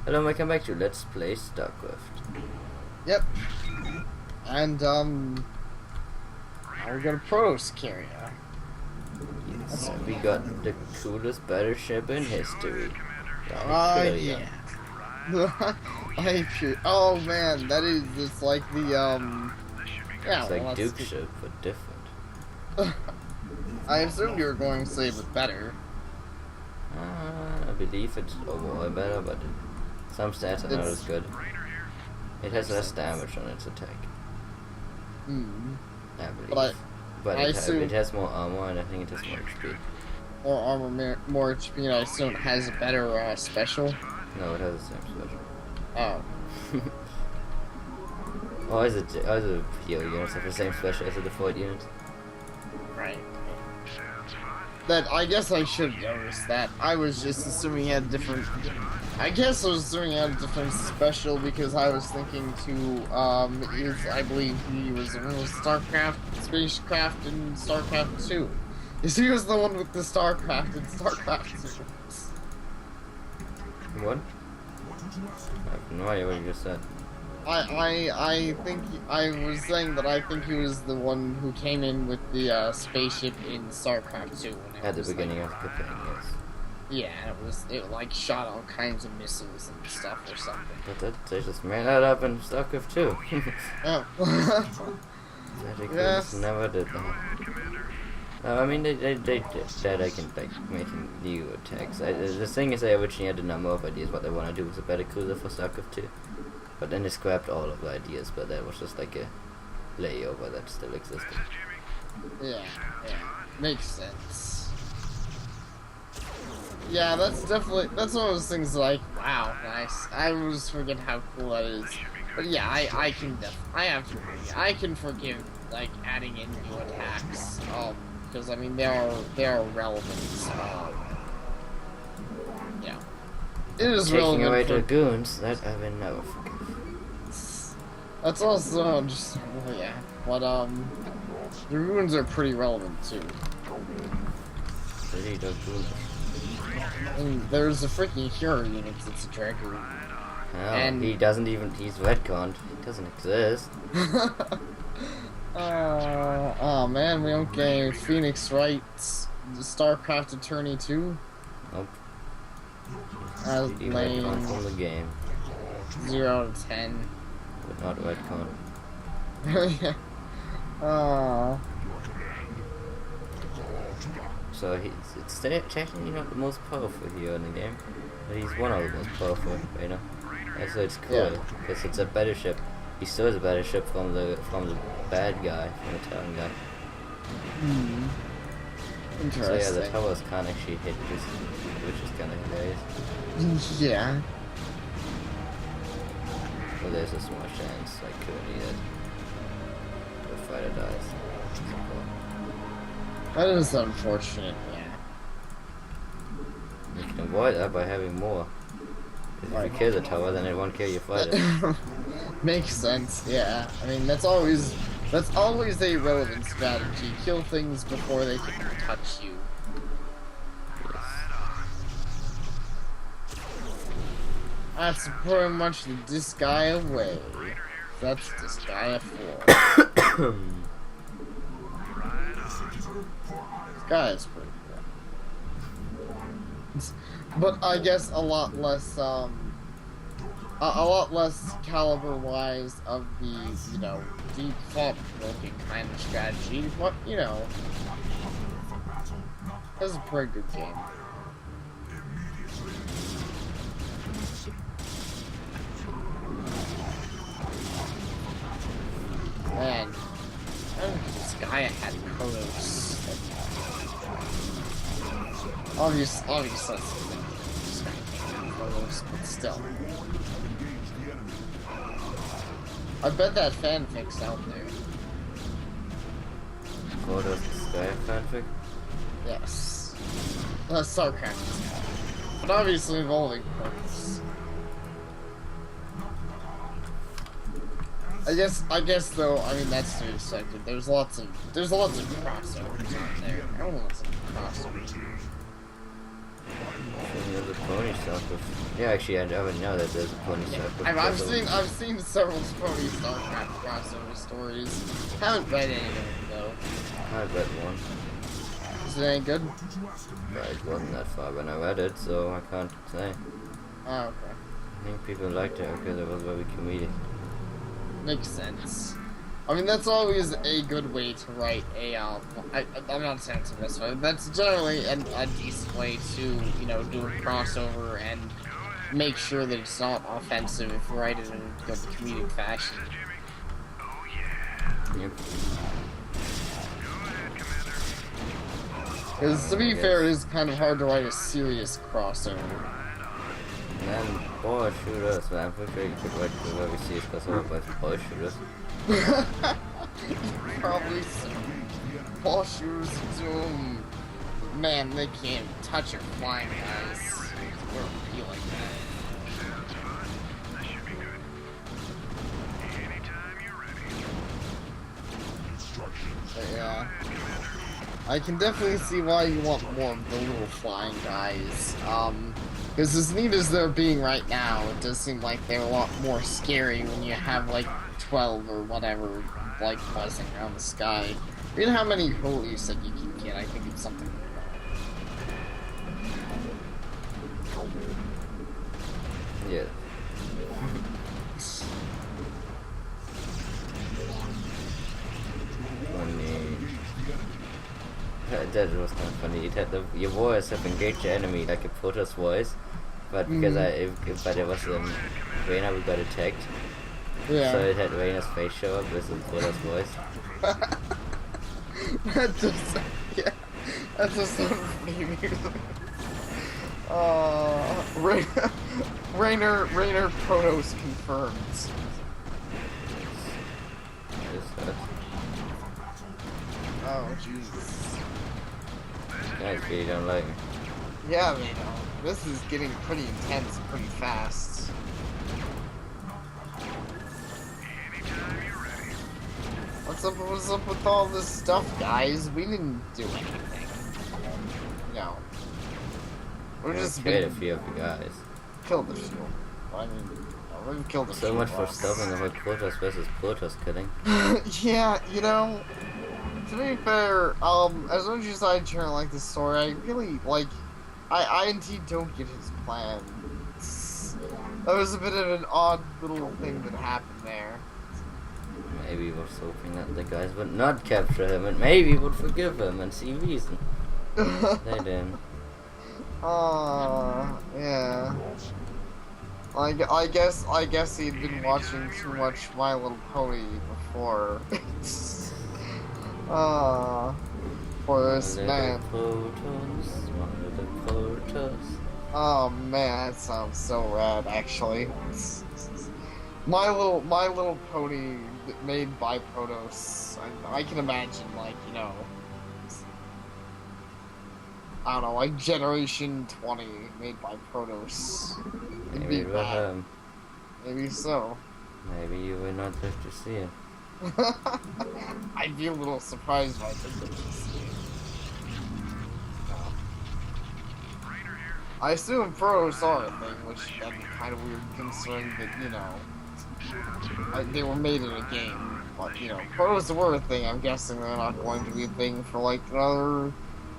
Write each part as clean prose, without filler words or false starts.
Hello, welcome back to Let's Play Starcraft. Yep. And now we got a Protos carrier. Yes, we got the coolest battleship in history. Yeah. Oh man, that is just like the yeah. It's like Duke ship, but different. I assumed you were going to say it was better. I believe it's overall better, but some stats are not as good. It has less damage on its attack. I believe. But it has more armor, and I think it has more HP. More armor, more HP, and I assume it has a better special. No, it has the same special. Oh. Or is it the heal units have the same special as the default units? Right. That I guess I should notice that. I was just assuming he had different. I guess I was assuming he had a different special because I was thinking I believe he was in Starcraft, Spacecraft, and Starcraft 2. He was the one with the Starcraft and Starcraft 2. What? I have no idea what you just said. I think I was saying that I think he was the one who came in with the spaceship in StarCraft 2. At the beginning of the campaign, yes. Yeah, it like shot all kinds of missiles and stuff or something. But they just made that up in Starcraft 2. Oh. Yes. Never did that. I mean, they did that. I can like making new attacks. The thing is, I originally had a number of ideas what I want to do with a better cruiser for Starcraft 2. But then they scrapped all of the ideas, but that was just like a layover that still existed. Yeah, makes sense. Yeah, that's one of those things like, wow, nice. I always forget how cool that is. But yeah, I can forgive like adding in new attacks, because I mean they are relevant. Yeah, it is relevant. Taking away the goons, that I will never forgive. That's also just yeah, but the runes are pretty relevant too. Really don't do And there's a freaking hero unit that's a Dragoon. Oh, and he's retconned. He doesn't exist. Oh man, we don't get any Phoenix Wright's Starcraft Attorney 2. Nope. As lame. From the game. 0 out of 10. But not retcon. Yeah. So it's technically not the most powerful hero in the game, but he's one of the most powerful, you know. And so it's cool because it's a battleship. He stole a battleship from the bad guy, from the town guy. Interesting. So yeah, the towers can't actually hit, which is kind of hilarious. Yeah. Well, there's a small chance, like, currently that the fighter dies. That is unfortunate, yeah. You can avoid that by having more. Because if you kill the tower, then it won't kill your fighter. Makes sense, yeah. I mean, that's always a relevant strategy. Kill things before they can touch you. That's pretty much the Disgaea way. That's Disgaea 4. Disgaea's pretty cool. But I guess a lot less caliber-wise of the, you know, deep thought-provoking kind of strategy. But, you know, it's a pretty good game. Man, I don't think this guy had Protos. Obviously that's the thing. This guy can't have Protos, but still. I bet that fanfic's out there. Protos Disgaea fanfic? Yes. Starcraft. But obviously involving Protos. I guess though, I mean that's to be expected. There's lots of crossovers out there. I don't want some crossovers. pony Starcraft. Yeah, actually, I didn't know that there's a pony Starcraft. I've seen several pony Starcraft crossover stories. Haven't read any of them though. I read one. Is it any good? But it wasn't that far when I read it, so I can't say. Oh, okay. I think people liked it because it was very comedic. Makes sense. I mean, that's always a good way to write a, I'm not saying it's the best way, that's generally a decent way to, you know, do a crossover and make sure that it's not offensive if you write it in a good comedic fashion. Yep. Because, to be fair, it is kind of hard to write a serious crossover. Man, boy shooters, man. I'm pretty sure you could write a very serious crossover by boy shooters. Probably so. Ball shooters do. Man, they can't touch your flying guys. Or be like that. But yeah. I can definitely see why you want more of the little flying guys. Because as neat as they're being right now, it does seem like they're a lot more scary when you have like 12 or whatever, like, buzzing around the sky. You know how many holes you said you can get? I think it's something. Yeah. That was kind of funny. It had your voice have engaged the enemy like a Protoss voice, but because but it was Reyna who got attacked. Yeah. So it had Reyna's face show up with the Protoss voice. That just, yeah, that just sounded funny. Rainer Protoss confirmed. Oh, Jesus. Guys really don't like me. Yeah, they know. This is getting pretty intense pretty fast. What's up with all this stuff, guys? We didn't do anything. No. We're just killed a few of you guys. Killed the shield. I mean, we've killed the shield. So much for stopping about Protoss versus Protoss killing. Yeah, you know, to be fair, as much as I generally like this story, I really, like, I indeed don't get his plan. That was a bit of an odd little thing that happened there. Maybe he was hoping that the guys would not capture him and maybe would forgive him and see reason. They didn't. Yeah. I guess he'd been watching too much My Little Pony before. For this man. Oh man, that sounds so rad, actually. My Little Pony made by Protoss. I can imagine, like, you know, I don't know, like Generation 20 made by Protoss. Maybe it was him. Maybe so. Maybe you will not live to see it. I'd be a little surprised if I did live to see it. I assume Protoss are a thing, which that'd be kind of weird considering that, you know, they were made in a game. But, you know, Protoss were a thing. I'm guessing they're not going to be a thing for like another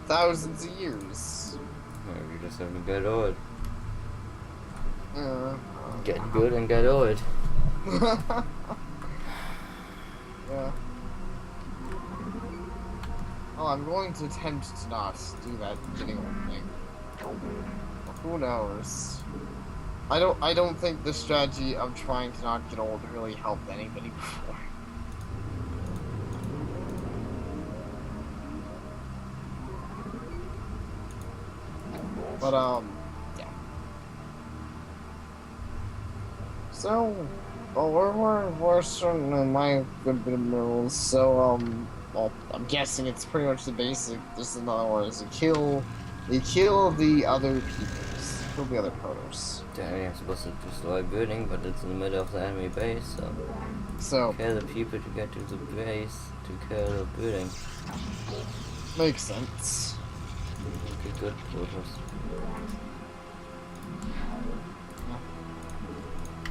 thousands of years. Maybe just have to get old. Get good and get old. Yeah. Oh, I'm going to attempt to not do that getting old thing. Who knows? I don't think the strategy of trying to not get old really helped anybody before. But yeah. So, we're starting in my good bit of minerals. So well, I'm guessing it's pretty much the basic. Just in other words, they kill the other peoples, kill the other Protoss. Technically, I'm supposed to destroy building, but it's in the middle of the enemy base, so kill the people to get to the base to kill the building. Makes sense. Okay, good Protoss.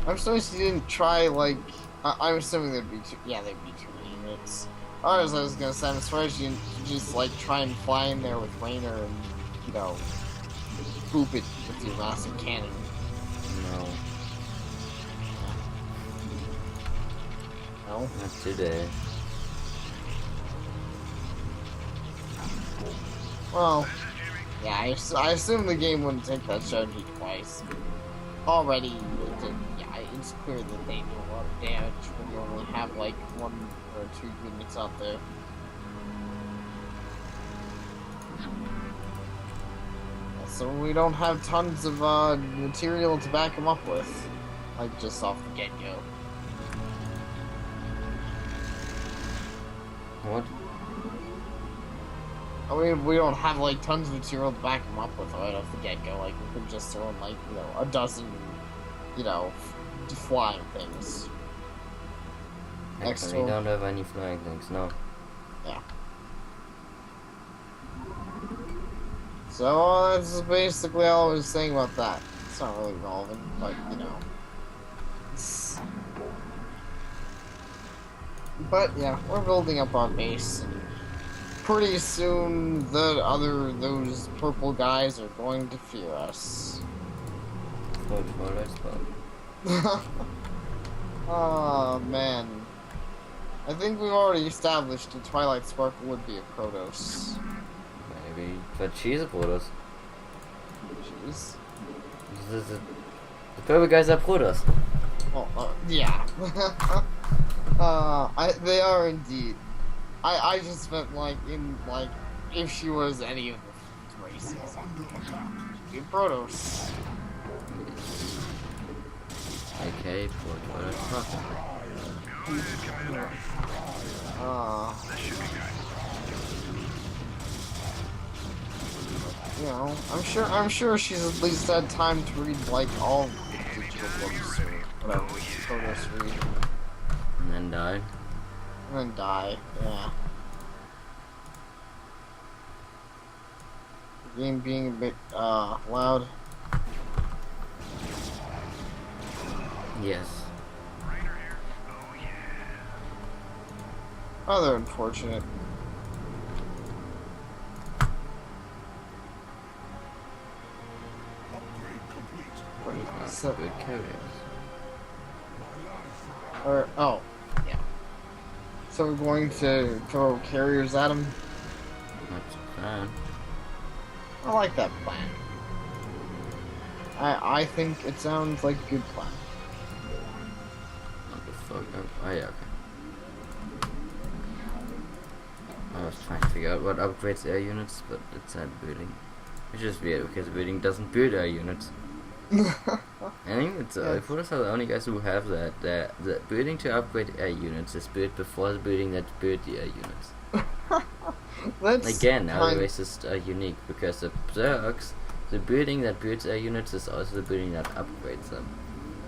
I'm surprised you didn't try, like... I'm assuming there'd be two... Yeah, there'd be 2 units. I was gonna say, I'm surprised you didn't just, like, try and fly in there with Rainer and, you know, boop it with your massive cannon. No. No? Not today. Well, yeah, I assume the game wouldn't take that strategy twice. Already, yeah, it's clear that they do a lot of damage when you only have like 1 or 2 units out there. So we don't have tons of material to back them up with, like just off the get-go. What? I mean, we don't have like tons of material to back them up with right off the get-go. Like we could just throw in like, you know, a dozen, you know, flying things. Actually, we don't have any flying things, no. Yeah. So that's basically all I was saying about that. It's not really relevant, but you know. But yeah, we're building up our base. And pretty soon, those purple guys are going to fear us. Oh man, I think we've already established that Twilight Sparkle would be a Protoss. Maybe, but she's a Protoss. Jeez. The purple guys are Protoss. Oh, yeah. They are indeed. I just meant like if she was any of the races, she'd be a Protoss. Okay, Protoss. You know, I'm sure she's at least had time to read like all the digital books or whatever Protoss read. And then die. And then die, yeah. The game being a bit loud. Yes. Rather unfortunate. So, good carriers. Or, oh, yeah. So we're going to throw carriers at him? That's a plan. I like that plan. I think it sounds like a good plan. What the fuck? Oh yeah, okay. I was trying to figure out what upgrades air units, but it's not building. Which is weird because building doesn't build air units. I think it's Protoss are the only guys who have that. The building to upgrade air units is built before the building that built the air units. That's Again, our races are unique because the Zergs, the building that builds air units is also the building that upgrades them.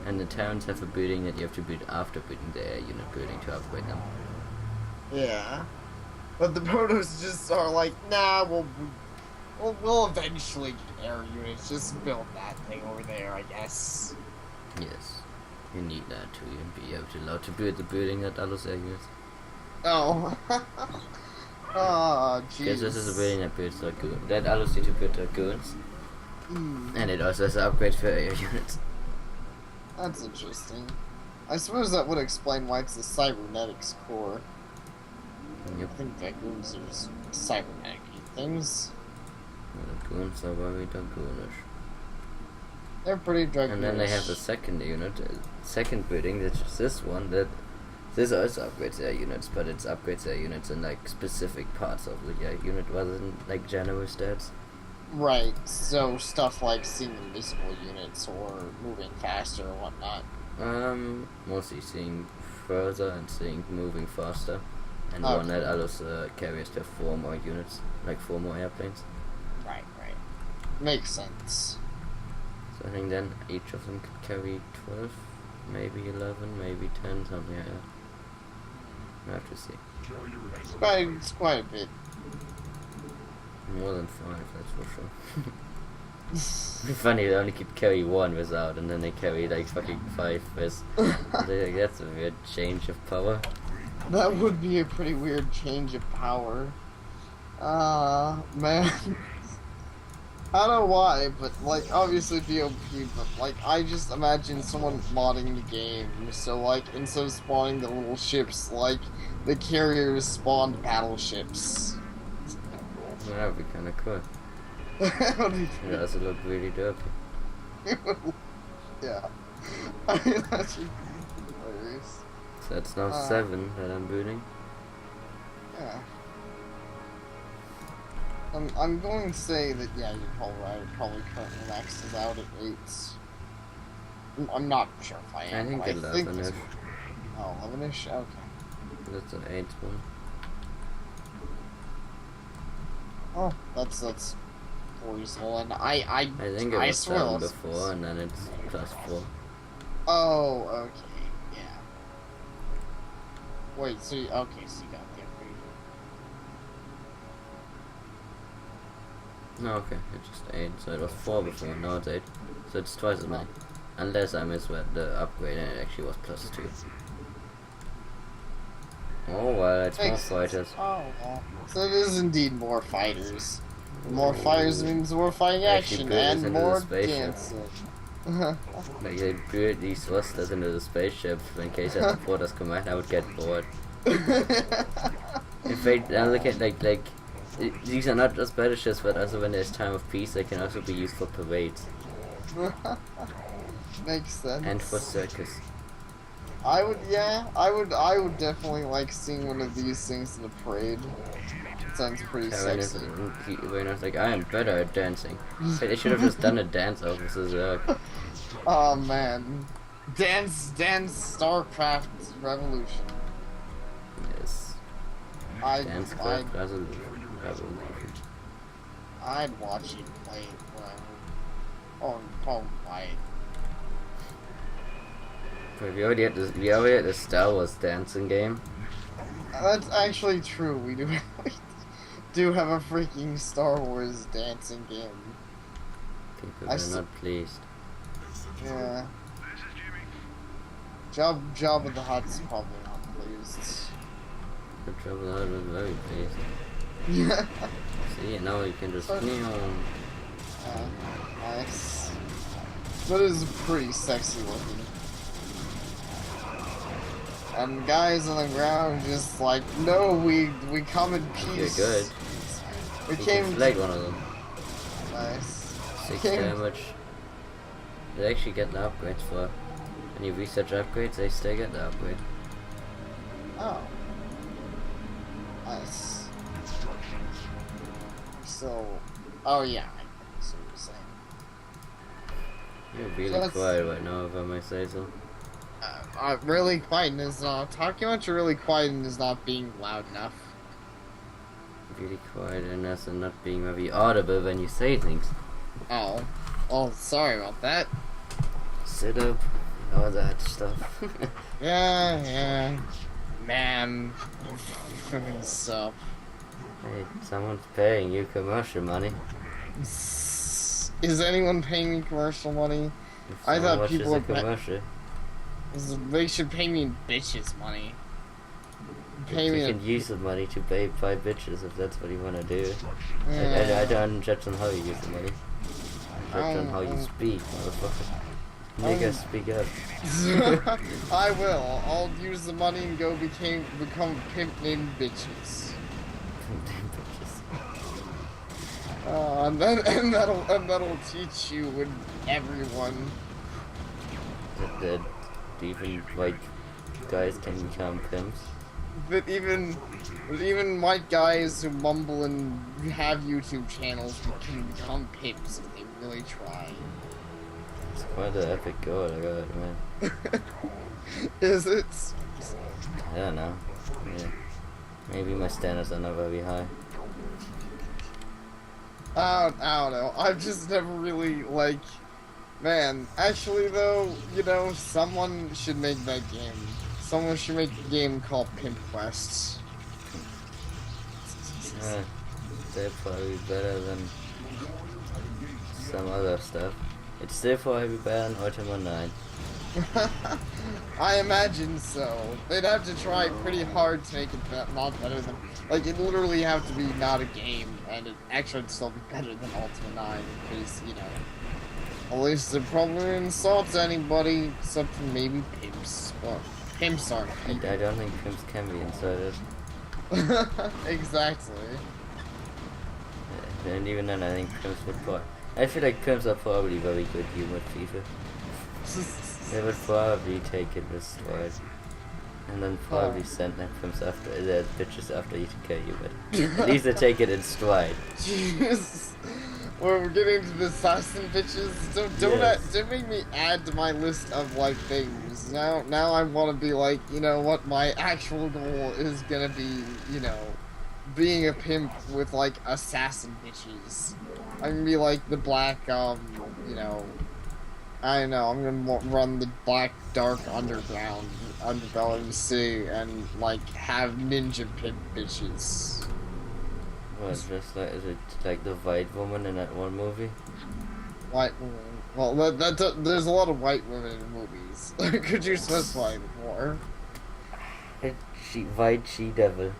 And the Terrans have a building that you have to build after building the air unit building to upgrade them. Yeah. But the Protoss just are like, nah, we'll eventually get air units. Just build that thing over there, I guess. Yes. You need that to be able to allow to build the building that allows air units. Oh. Oh, jeez. Because this is a building that builds Dragoon. That allows you to build Dragoons. And it also has an upgrade for air units. That's interesting. I suppose that would explain why it's the cybernetics core. Yep. I think Dragoons are cybernetic things. Dragoons are very Dragoonish. They're pretty Dragoonish. And then they have a second unit, second building, that's just this one, that this also upgrades air units, but it upgrades air units in like specific parts of the air unit rather than like general stats. Right, so stuff like seeing invisible units or moving faster or whatnot. Mostly seeing further and seeing moving faster. And Okay. one that allows carriers to have 4 more units, like 4 more airplanes. Right. Makes sense. So I think then each of them could carry 12, maybe 11, maybe 10, something like that. I have to see. It's quite a bit. More than 5, that's for sure. It'd be funny, they only could carry one without, and then they carry like fucking 5 with. Like, that's a weird change of power. That would be a pretty weird change of power. Man. I don't know why, but like, obviously POP, but like, I just imagine someone modding the game, so like, instead of spawning the little ships, like, the carriers spawned battleships. That would be kinda cool. It does look really dope. Yeah. I mean, that should be hilarious. So that's now 7 that I'm booting. Yeah. I'm going to say that, yeah, you're probably right. It probably currently maxes out at 8. I'm not sure if I am. I think 11-ish. Oh, 11-ish? Okay. That's an 8 one. Oh, that's reasonable, and I think it was swear 7 before, and then it's +4. Oh, okay, yeah. Wait, so you got the upgrade. No, okay, it's just 8, so it was 4 before, now it's 8. So it's twice as many. Unless I misread the upgrade and it actually was +2. Oh well, it's more fighters. Oh, well. So it is indeed more fighters. More fighters means more fighting action and more dancing. Like they build these thrusters into the spaceship in case I had porters command, I would get bored. In fact, I look at like these are not just battleships, but also when there's time of peace, they can also be used for parades. Makes sense. And for circus. I would definitely like seeing one of these things in a parade. It sounds pretty sexy. When I was like, I am better at dancing. They should have just done a dance off of Zerg. Oh man. Dance Starcraft Revolution. Yes. Dance Revolution. I'd watch you play it forever. Oh my. We already had the Star Wars dancing game. That's actually true. We do have a freaking Star Wars dancing game. People are not pleased. Yeah. Jabba the Hutt's probably not pleased. The Jabba the Hutt was very pleased. Yeah. See, now you can just nice. That is pretty sexy looking. And guys on the ground just like, no, we come in peace. You're good. We came to one of them. Nice. 6 damage. They actually get the upgrades for. When you research upgrades, they still get the upgrade. Oh. Nice. So, oh yeah, I see what you're saying. You're really quiet right now, if I may say so. Really quiet is not talking much. Or really quiet is not being loud enough. Really quiet enough and not being very audible when you say things. Oh, sorry about that. Sit up, all that stuff. Yeah, man. Sup? Hey, someone's paying you commercial money. Is anyone paying me commercial money? I thought people were commercial. They should pay me bitches money. You can use the money to buy bitches if that's what you want to do. I don't judge on how you use the money. I judge on how you speak, motherfucker. Nigga, speak up. I will. I'll use the money and go become a pimp named bitches. And that'll teach you and everyone that even white guys can become pimps. That even white guys who mumble and have YouTube channels can become pimps if they really try. It's quite an epic goal, I got it, man. Is it? I don't know. Yeah. Maybe my standards are not very high. I don't know. I've just never really, like... Man, actually though, you know, someone should make that game. Someone should make a game called Pimp Quests. They're probably better than some other stuff. It's still probably better than Ultima 9. I imagine so. They'd have to try pretty hard to make it not better than... Like, it literally have to be not a game, and it actually would still be better than Ultima 9, because, you know... At least it probably insults anybody, except for maybe pimps. Well, pimps aren't people. I don't think pimps can be inserted. Exactly. And even then, I think pimps would probably... I feel like pimps are probably very good humored people. They would probably take it with stride. And then probably send their pimps after their bitches after you to kill you, but at least they take it in stride. Jeez. We're getting to the assassin bitches. Don't make me add to my list of like things. Now I want to be like, you know what? My actual goal is gonna be, you know, being a pimp with like assassin bitches. I'm gonna be like the black, you know. I don't know. I'm gonna run the black dark underbelly of the city and like have ninja pimp bitches. What, just like, is it like the white woman in that one movie? White woman. Well, there's a lot of white women in movies. Could you specify more? White she-devil.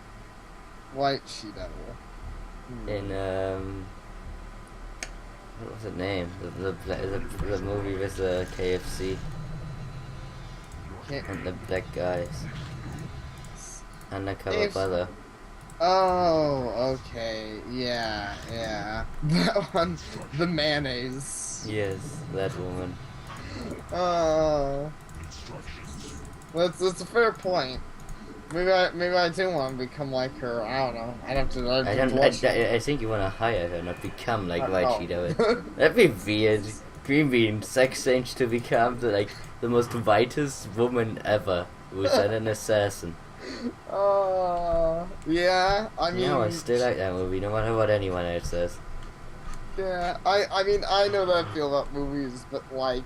White she-devil. In what was the name? The movie with the KFC and the black guys. Undercover brother. Oh, okay, yeah. That one, the mayonnaise. Yes, that woman. Oh, that's a fair point. Maybe I do want to become like her. I don't know. I'd have to. I think you want to hire her, not become like White Cheeto. That'd be weird. Green Bean sex change to become the most whitest woman ever, who's an assassin. Yeah, I mean... No, I still like that movie, no matter what anyone else says. Yeah, I mean, I know that I feel about movies, but, like,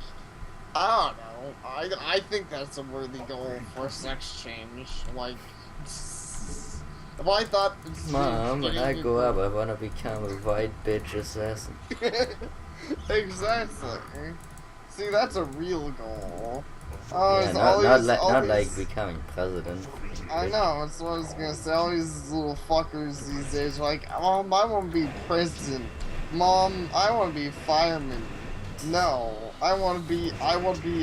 I don't know. I think that's a worthy goal for sex change. Like, if I thought... Mom, when I grow up, I want to become a white bitch assassin. Exactly. See, that's a real goal. Yeah, not like becoming president. I know, that's what I was gonna say. All these little fuckers these days are like, Mom, I want to be president. Mom, I want to be fireman. No, I want to be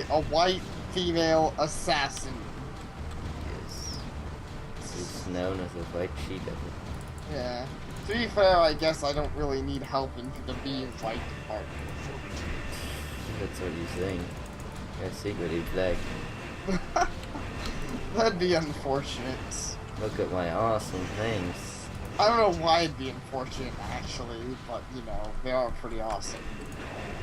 a white female assassin. Yes. It's known as a white cheetah. Yeah. To be fair, I guess I don't really need help in the being white department. That's what you're saying. You're secretly black. That'd be unfortunate. Look at my awesome things. I don't know why it'd be unfortunate, actually, but, you know, they are pretty awesome.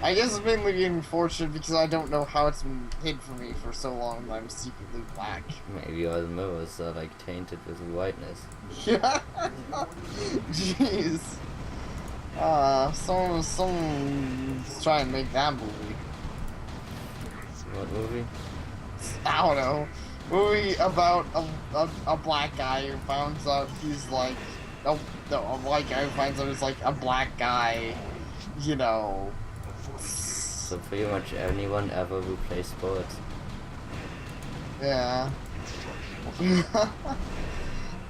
I guess it's mainly unfortunate because I don't know how it's been hid from me for so long that I'm secretly black. Maybe all the mirrors are, like, tainted with whiteness. Yeah. Jeez. Someone's trying to make that movie. What movie? I don't know. Movie about a black guy who finds out he's like... a white guy who finds out he's like a black guy, you know. So pretty much anyone ever who plays sports. Yeah.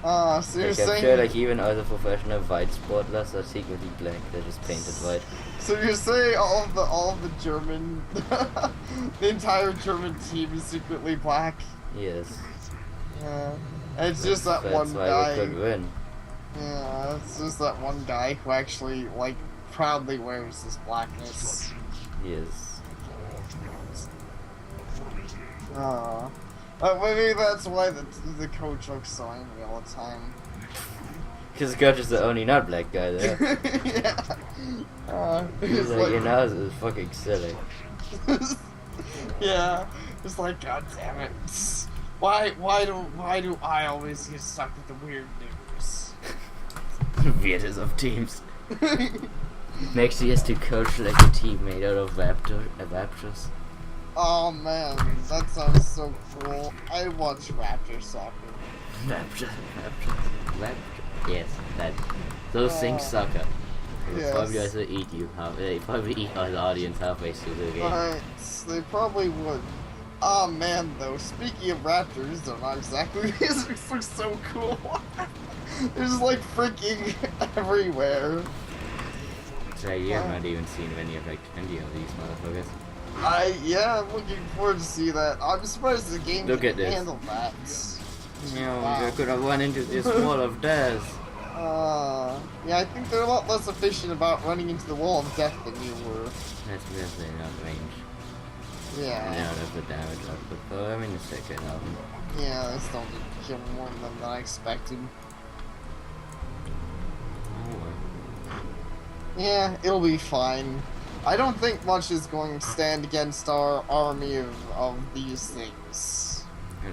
So you're saying... I'm sure like even other professional white sportlers are secretly black, they're just painted white. So you're saying all of the German, the entire German team is secretly black? Yes. Yeah. And it's just that one guy. That's why we could win. Yeah, it's just that one guy who actually, like, proudly wears his blackness. Yes. Maybe that's why the coach looks so angry all the time. Because the coach is the only not black guy there. Yeah. He's like, your nose is fucking silly. Yeah. It's like, God damn it. Why do I always get stuck with the weird news? Weirdest of teams. Next he has to coach like a team made out of raptors. Oh man, that sounds so cool. I watch Raptor soccer. Raptor. Yes, those things soccer. They Yes. probably also eat you. They probably eat our audience halfway through the game. Right, they probably would. Oh man, though, speaking of raptors, they're not exactly. These look so cool. There's like freaking everywhere. So you have not even seen any of any of these motherfuckers. Yeah, I'm looking forward to see that. I'm surprised the game Look can at this. handle that. Wow. You're gonna run into this wall of death. Yeah, I think they're a lot less efficient about running into the wall of death than you were. That's because they're not range. Yeah. They don't have the damage output, but I mean the second of them. Yeah, they still did kill more of them than I expected. Yeah, it'll be fine. I don't think much is going to stand against our army of these things.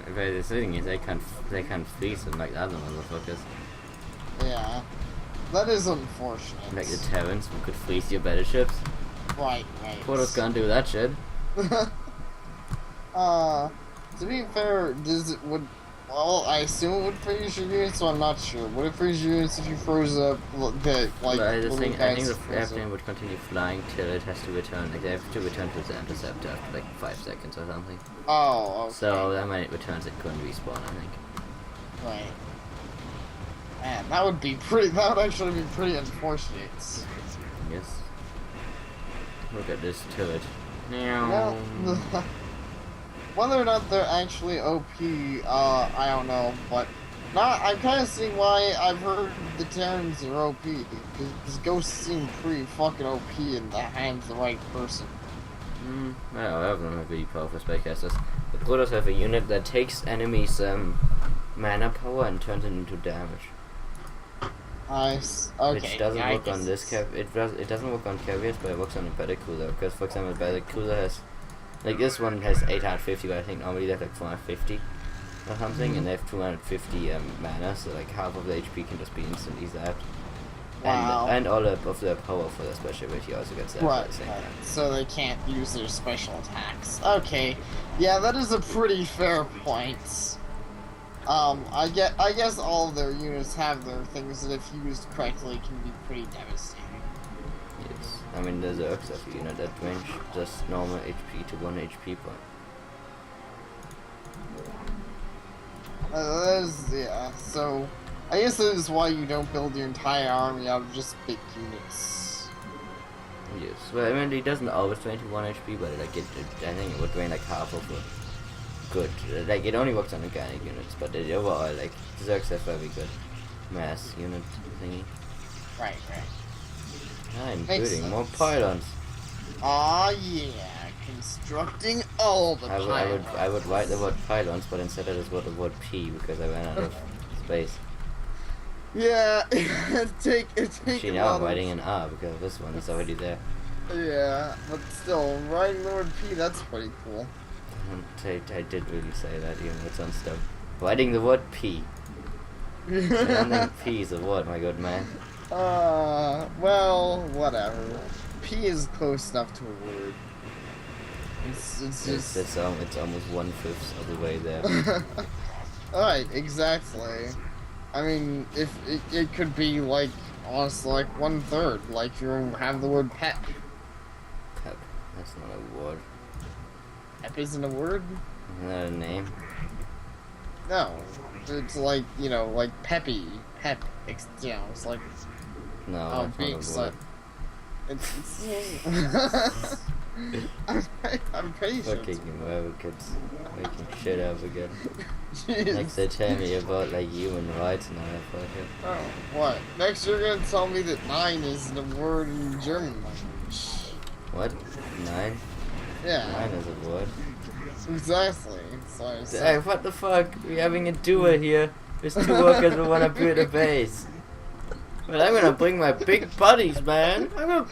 But the thing is, they can't freeze them like the other motherfuckers. Yeah, that is unfortunate. Like the Terrans, who could freeze your battleships. Right. Portals can't do that shit. To be fair, well, I assume it would freeze your units, so I'm not sure. Would it freeze your units if you froze up the, like, I little think guys the froze airplane up? would continue flying till it has to return. Like they have to return to the interceptor after like 5 seconds or something. Oh, okay. So that when it returns, it couldn't respawn. I think. Right. Man, that would actually be pretty unfortunate. Yes. Look at this turret. Well, whether or not they're actually OP, I don't know, but I'm kind of seeing why I've heard the Terrans are OP, because ghosts seem pretty fucking OP in the hands of the right person. Well, all of them have really powerful spellcasters. The Protoss have a unit that takes enemies' mana power and turns it into damage. Nice. Okay. Which doesn't work on this it doesn't work on carriers, but it works on a battlecruiser. Because for example, battlecruiser has, like this one has 850, but I think normally they have like 450 or something, and they have 250 mana, so like half of the HP can just be instantly zapped. Wow. And all of their power for their special ability also gets zapped at the same time. So they can't use their special attacks. Okay. Yeah, that is a pretty fair point. I guess all of their units have their things that, if used correctly, can be pretty devastating. Yes. I mean, there's a Xf unit that range just normal HP to 1 HP point. Yeah, so I guess that is why you don't build your entire army out of just big units. Yes. Well, I mean, it doesn't always drain to 1 HP, but like I think it would drain like half of it. Good. Like it only works on organic units, but the overall, like Zergs have very good mass unit thingy. Right. Including more pylons. Aw yeah, constructing all the pylons. I would write the word pylons, but instead I just wrote the word P because I ran out of space. Yeah, take Actually, now I'm writing an R because this one is already there. Yeah, but still, writing the word P, that's pretty cool. I did really say that, even with some stuff. Writing the word P. I don't think P is a word, my good man. Well, whatever. P is close enough to a word. It's just... It's almost 1/5 of the way there. Alright, exactly. I mean, if it could be like, honestly, like 1/3. Like you have the word pep. Pep. That's not a word. Pep isn't a word? Isn't that a name? No. It's like, like peppy. Pep. It's like... No, that's not a word. It's I'm pretty sure. Fucking whoever kids making shit up again. Jeez. Next they tell me about like human rights and all that fucking. Oh, what? Next you're gonna tell me that 9 is the word in German language. What? 9? Yeah. 9 is a word. Exactly. So I said. Hey, what the fuck? We're having a duel here. There's 2 workers who wanna build a base. But I'm gonna bring my big buddies, man. I'm gonna